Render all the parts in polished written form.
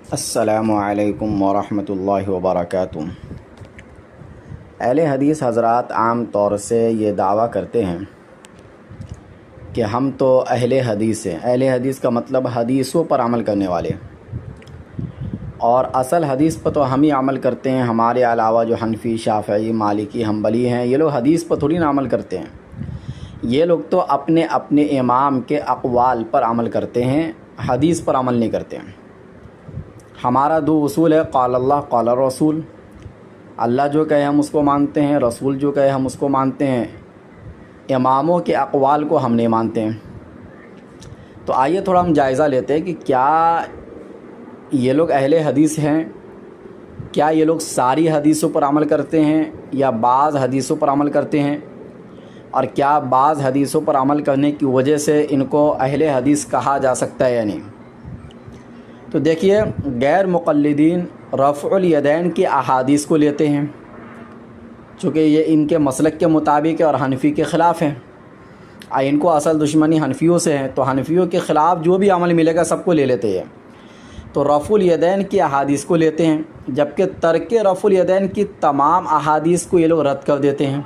السلام علیکم ورحمۃ اللہ وبرکاتہ۔ اہل حدیث حضرات عام طور سے یہ دعویٰ کرتے ہیں کہ ہم تو اہل حدیث ہیں۔ اہل حدیث کا مطلب حدیثوں پر عمل کرنے والے، اور اصل حدیث پر تو ہم ہی عمل کرتے ہیں۔ ہمارے علاوہ جو حنفی، شافعی، مالکی، حنبلی ہیں، یہ لوگ حدیث پر تھوڑی نہ عمل کرتے ہیں۔ یہ لوگ تو اپنے اپنے امام کے اقوال پر عمل کرتے ہیں، حدیث پر عمل نہیں کرتے ہیں۔ ہمارا دو اصول ہے، قال اللہ قال الرسول۔ اللہ جو کہے ہم اس کو مانتے ہیں، رسول جو کہے ہم اس کو مانتے ہیں، اماموں کے اقوال کو ہم نہیں مانتے ہیں۔ تو آئیے تھوڑا ہم جائزہ لیتے ہیں کہ کیا یہ لوگ اہل حدیث ہیں؟ کیا یہ لوگ ساری حدیثوں پر عمل کرتے ہیں یا بعض حدیثوں پر عمل کرتے ہیں؟ اور کیا بعض حدیثوں پر عمل کرنے کی وجہ سے ان کو اہل حدیث کہا جا سکتا ہے یا نہیں؟ تو دیکھیے، غیر مقلدین رفع الیدین کی احادیث کو لیتے ہیں، چونکہ یہ ان کے مسلک کے مطابق ہے اور حنفی کے خلاف ہیں۔ ان کو اصل دشمنی حنفیوں سے ہے، تو حنفیوں کے خلاف جو بھی عمل ملے گا سب کو لے لیتے ہیں۔ تو رفع الیدین کی احادیث کو لیتے ہیں، جبکہ ترک رفع الیدین کی تمام احادیث کو یہ لوگ رد کر دیتے ہیں۔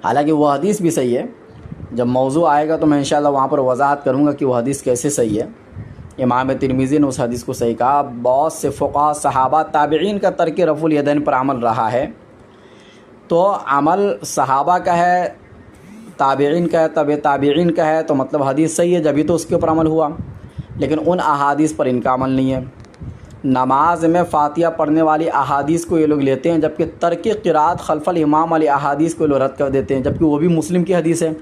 حالانکہ وہ حدیث بھی صحیح ہے، جب موضوع آئے گا تو میں انشاءاللہ وہاں پر وضاحت کروں گا کہ وہ حدیث کیسے صحیح ہے۔ امام ترمذی نے اس حدیث کو صحیح کہا۔ بہت سے فقہا، صحابہ، تابعین کا ترک رفع الیدین پر عمل رہا ہے، تو عمل صحابہ کا ہے، تابعین کا ہے، تبع تابعین کا ہے، تو مطلب حدیث صحیح ہے، جبھی تو اس کے اوپر عمل ہوا۔ لیکن ان احادیث پر ان کا عمل نہیں ہے۔ نماز میں فاتحہ پڑھنے والی احادیث کو یہ لوگ لیتے ہیں، جبکہ ترک قرات خلف الامام والی احادیث کو یہ لوگ رد کر دیتے ہیں، جبکہ وہ بھی مسلم کی حدیث ہے۔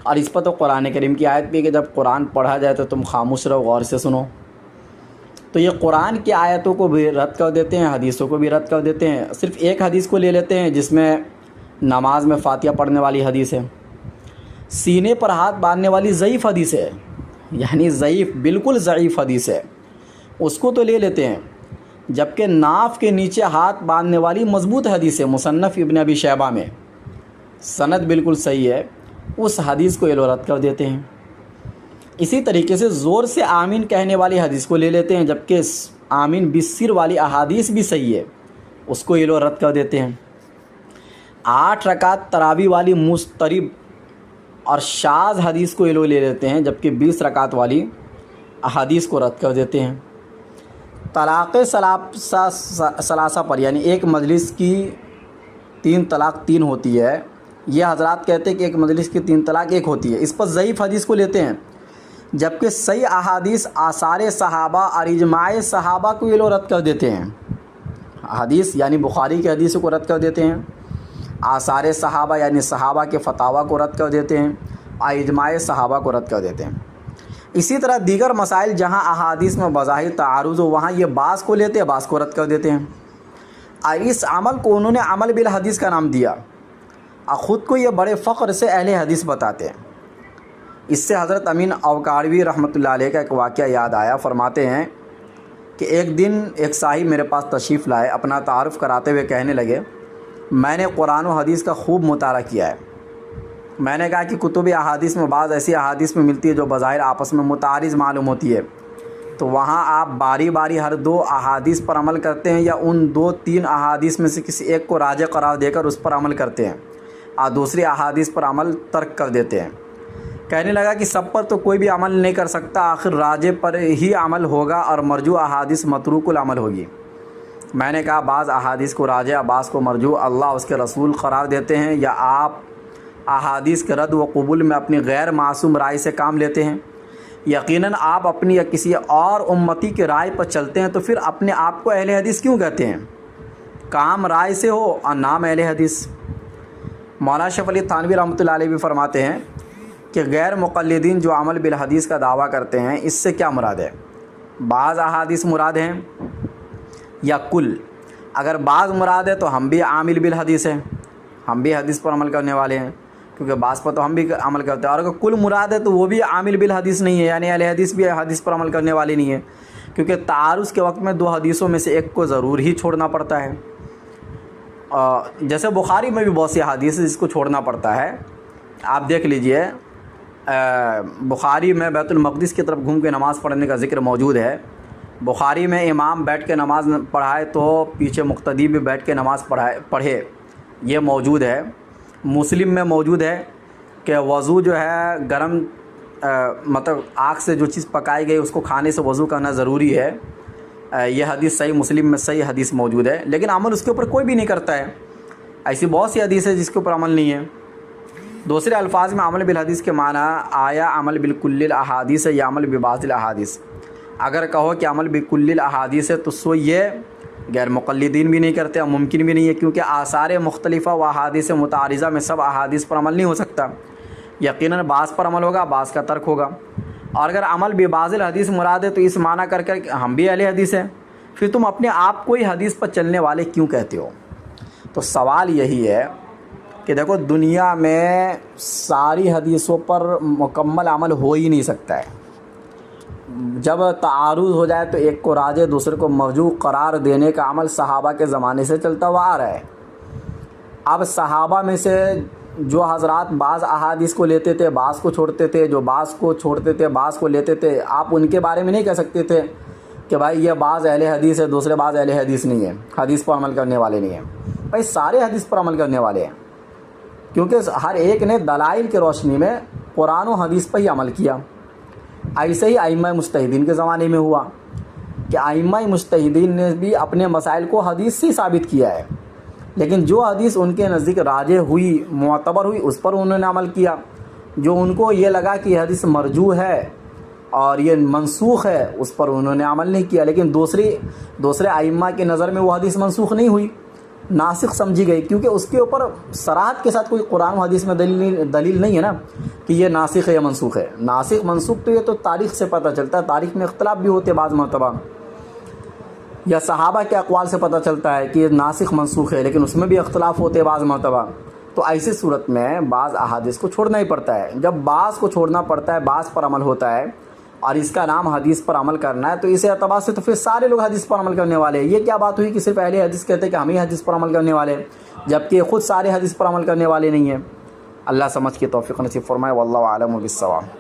اور اس پر تو قرآن کریم کی آیت بھی ہے کہ جب قرآن پڑھا جائے تو تم خاموش رہو، غور سے سنو۔ تو یہ قرآن کی آیتوں کو بھی رد کر دیتے ہیں، حدیثوں کو بھی رد کر دیتے ہیں۔ صرف ایک حدیث کو لے لیتے ہیں جس میں نماز میں فاتحہ پڑھنے والی حدیث ہے۔ سینے پر ہاتھ باندھنے والی ضعیف حدیث ہے، یعنی ضعیف، بالکل ضعیف حدیث ہے، اس کو تو لے لیتے ہیں۔ جبکہ ناف کے نیچے ہاتھ باندھنے والی مضبوط حدیث ہے، مصنف ابن ابی شیبہ میں، سند بالکل صحیح ہے، اس حدیث کو یہ لوگ رد کر دیتے ہیں۔ اسی طریقے سے زور سے آمین کہنے والی حدیث کو لے لیتے ہیں، جبکہ آمین بالسر والی احادیث بھی صحیح ہے، اس کو یہ لوگ رد کر دیتے ہیں۔ 8 رکعت تراویح والی مضطرب اور شاذ حدیث کو یہ لوگ لے لیتے ہیں، جبکہ 20 رکعت والی احادیث کو رد کر دیتے ہیں۔ طلاق ثلاثہ پر، یعنی ایک مجلس کی 3 طلاق 3 ہوتی ہے، یہ حضرات کہتے ہیں کہ ایک مجلس کی 3 طلاق 1 ہوتی ہے، اس پر ضعیف حدیث کو لیتے ہیں، جبکہ صحیح احادیث آثار صحابہ اور اجماع صحابہ کو یہ لوگ رد کر دیتے ہیں۔ حدیث یعنی بخاری کی حدیث کو رد کر دیتے ہیں، آثار صحابہ یعنی صحابہ کے فتاویٰ کو رد کر دیتے ہیں، اور اجماع صحابہ کو رد کر دیتے ہیں۔ اسی طرح دیگر مسائل جہاں احادیث میں بظاہر تعارض ہو، وہاں یہ بعض کو لیتے ہیں، بعض کو رد کر دیتے ہیں۔ اور اس عمل کو انہوں نے عمل بالحدیث کا نام دیا، اور خود کو یہ بڑے فخر سے اہل حدیث بتاتے ہیں۔ اس سے حضرت امین اوکاڑوی رحمۃ اللہ علیہ کا ایک واقعہ یاد آیا۔ فرماتے ہیں کہ ایک دن ایک صاحب میرے پاس تشریف لائے، اپنا تعارف کراتے ہوئے کہنے لگے، میں نے قرآن و حدیث کا خوب مطالعہ کیا ہے۔ میں نے کہا کہ کتب احادیث میں بعض ایسی احادیث میں ملتی ہے جو بظاہر آپس میں متعارض معلوم ہوتی ہے، تو وہاں آپ باری باری ہر 2 احادیث پر عمل کرتے ہیں، یا ان 2-3 احادیث میں سے کسی ایک کو راجح قرار دے کر اس پر عمل کرتے ہیں اور دوسری احادیث پر عمل ترک کر دیتے ہیں؟ کہنے لگا کہ سب پر تو کوئی بھی عمل نہیں کر سکتا، آخر راجح پر ہی عمل ہوگا اور مرجوع احادیث متروک العمل ہوگی۔ میں نے کہا بعض احادیث کو راجح، بعض کو مرجوع اللہ اس کے رسول قرار دیتے ہیں، یا آپ احادیث کے رد و قبول میں اپنی غیر معصوم رائے سے کام لیتے ہیں؟ یقیناً آپ اپنی یا کسی اور امتی کی رائے پر چلتے ہیں، تو پھر اپنے آپ کو اہل حدیث کیوں کہتے ہیں؟ کام رائے سے ہو اور نام اہل حدیث۔ مولانا اشرف علی تھانوی رحمۃ اللہ علیہ بھی فرماتے ہیں کہ غیر مقلدین جو عمل بالحدیث کا دعویٰ کرتے ہیں، اس سے کیا مراد ہے؟ بعض احادیث مراد ہیں یا کل؟ اگر بعض مراد ہے تو ہم بھی عامل بالحدیث ہیں، ہم بھی حدیث پر عمل کرنے والے ہیں، کیونکہ بعض پر تو ہم بھی عمل کرتے ہیں۔ اور اگر کل مراد ہے تو وہ بھی عامل بالحدیث نہیں ہے، یعنی اہل حدیث بھی حدیث پر عمل کرنے والے نہیں ہیں، کیونکہ تعارض کے وقت میں 2 حدیثوں میں سے ایک کو ضرور ہی چھوڑنا پڑتا ہے۔ جیسے بخاری میں بھی بہت سی احادیث جس کو چھوڑنا پڑتا ہے۔ آپ دیکھ لیجئے، بخاری میں بیت المقدس کی طرف گھوم کے نماز پڑھنے کا ذکر موجود ہے، بخاری میں امام بیٹھ کے نماز پڑھائے تو پیچھے مقتدی بھی بیٹھ کے نماز پڑھے، یہ موجود ہے۔ مسلم میں موجود ہے کہ وضو جو ہے گرم مطلب آگ سے جو چیز پکائی گئی اس کو کھانے سے وضو کرنا ضروری ہے، یہ حدیث صحیح مسلم میں صحیح حدیث موجود ہے، لیکن عمل اس کے اوپر کوئی بھی نہیں کرتا ہے۔ ایسی بہت سی حدیث ہے جس کے اوپر عمل نہیں ہے۔ دوسرے الفاظ میں عمل بالحدیث کے معنی آیا عمل بالکل الاحادیث ہے یا عمل ببعض الاحادیث۔ اگر کہو کہ عمل بالکل الاحادیث ہے تو سو یہ غیر مقلدین بھی نہیں کرتے اور ممکن بھی نہیں ہے، کیونکہ آثار مختلفہ و احادیث متعارضہ میں سب احادیث پر عمل نہیں ہو سکتا، یقیناً بعض پر عمل ہوگا، بعض کا ترک ہوگا۔ اور اگر عمل ببعض الحدیث مراد ہے تو اس معنی کر کہ ہم بھی اہل حدیث ہیں، پھر تم اپنے آپ کو ہی حدیث پر چلنے والے کیوں کہتے ہو؟ تو سوال یہی ہے کہ دیکھو دنیا میں ساری حدیثوں پر مکمل عمل ہو ہی نہیں سکتا ہے۔ جب تعارض ہو جائے تو ایک کو راجح دوسرے کو مرجوح قرار دینے کا عمل صحابہ کے زمانے سے چلتا ہوا آ رہا ہے۔ اب صحابہ میں سے جو حضرات بعض احادیث کو لیتے تھے، بعض کو چھوڑتے تھے، جو بعض کو چھوڑتے تھے بعض کو لیتے تھے، آپ ان کے بارے میں نہیں کہہ سکتے تھے کہ بھائی یہ بعض اہل حدیث ہے دوسرے بعض اہل حدیث نہیں ہے، حدیث پر عمل کرنے والے نہیں ہیں۔ بھائی سارے حدیث پر عمل کرنے والے ہیں، کیونکہ ہر ایک نے دلائل کی روشنی میں قرآن و حدیث پر ہی عمل کیا۔ ایسے ہی ائمہ مجتہدین کے زمانے میں ہوا کہ ائمہ مجتہدین نے بھی اپنے مسائل کو حدیث سے ثابت کیا ہے، لیکن جو حدیث ان کے نزدیک راجح ہوئی، معتبر ہوئی، اس پر انہوں نے عمل کیا۔ جو ان کو یہ لگا کہ یہ حدیث مرجوح ہے اور یہ منسوخ ہے، اس پر انہوں نے عمل نہیں کیا، لیکن دوسرے ائمہ کی نظر میں وہ حدیث منسوخ نہیں ہوئی، ناسخ سمجھی گئی، کیونکہ اس کے اوپر صراحت کے ساتھ کوئی قرآن و حدیث میں دلیل نہیں ہے نا کہ یہ ناسخ ہے یا منسوخ ہے۔ ناسخ منسوخ تو یہ تو تاریخ سے پتہ چلتا ہے، تاریخ میں اختلاف بھی ہوتے بعض مرتبہ، یا صحابہ کے اقوال سے پتہ چلتا ہے کہ یہ ناسخ منسوخ ہے، لیکن اس میں بھی اختلاف ہوتے بعض مرتبہ۔ تو ایسی صورت میں بعض احادیث کو چھوڑنا ہی پڑتا ہے۔ جب بعض کو چھوڑنا پڑتا ہے، بعض پر عمل ہوتا ہے، اور اس کا نام حدیث پر عمل کرنا ہے، تو اس اعتبار سے تو پھر سارے لوگ حدیث پر عمل کرنے والے ہیں۔ یہ کیا بات ہوئی کہ صرف اہل حدیث کہتے ہیں کہ ہم ہی حدیث پر عمل کرنے والے ہیں، جبکہ خود سارے حدیث پر عمل کرنے والے نہیں ہیں۔ اللہ سمجھ کی توفیق نصیب فرمائے، واللہ اعلم بالصواب۔